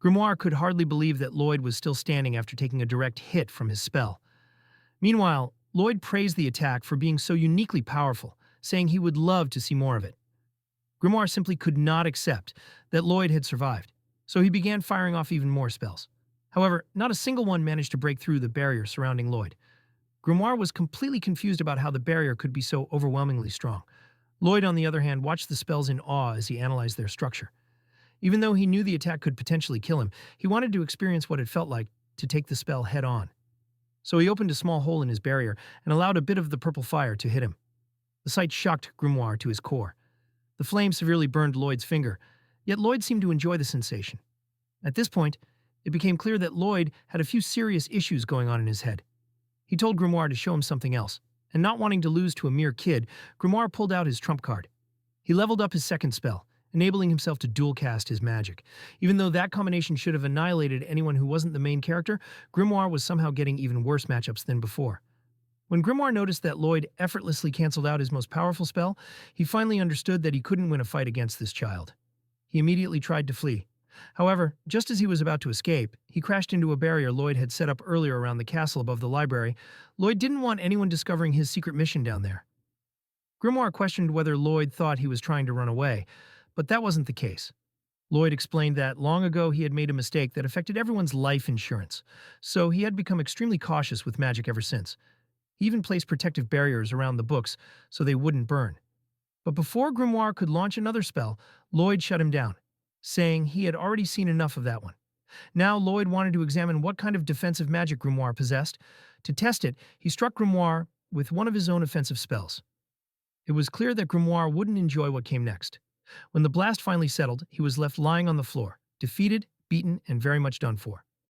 Grimoire could hardly believe that Lloyd was still standing after taking a direct hit from his spell. Meanwhile, Lloyd praised the attack for being so uniquely powerful, saying he would love to see more of it. Grimoire simply could not accept that Lloyd had survived, so he began firing off even more spells. However, not a single one managed to break through the barrier surrounding Lloyd. Grimoire was completely confused about how the barrier could be so overwhelmingly strong. Lloyd, on the other hand, watched the spells in awe as he analyzed their structure. Even though he knew the attack could potentially kill him, he wanted to experience what it felt like to take the spell head-on. So he opened a small hole in his barrier and allowed a bit of the purple fire to hit him. The sight shocked Grimoire to his core. The flame severely burned Lloyd's finger, yet Lloyd seemed to enjoy the sensation. At this point, it became clear that Lloyd had a few serious issues going on in his head. He told Grimoire to show him something else, and not wanting to lose to a mere kid, Grimoire pulled out his trump card. He leveled up his second spell, enabling himself to dual-cast his magic. Even though that combination should have annihilated anyone who wasn't the main character, Grimoire was somehow getting even worse matchups than before. When Grimoire noticed that Lloyd effortlessly canceled out his most powerful spell, he finally understood that he couldn't win a fight against this child. He immediately tried to flee. However, just as he was about to escape, he crashed into a barrier Lloyd had set up earlier around the castle above the library. Lloyd didn't want anyone discovering his secret mission down there. Grimoire questioned whether Lloyd thought he was trying to run away, but that wasn't the case. Lloyd explained that long ago he had made a mistake that affected everyone's life insurance, so he had become extremely cautious with magic ever since. He even placed protective barriers around the books so they wouldn't burn. But before Grimoire could launch another spell, Lloyd shut him down, saying he had already seen enough of that one. Now Lloyd wanted to examine what kind of defensive magic Grimoire possessed. To test it, he struck Grimoire with one of his own offensive spells. It was clear that Grimoire wouldn't enjoy what came next. When the blast finally settled, he was left lying on the floor, defeated, beaten, and very much done for.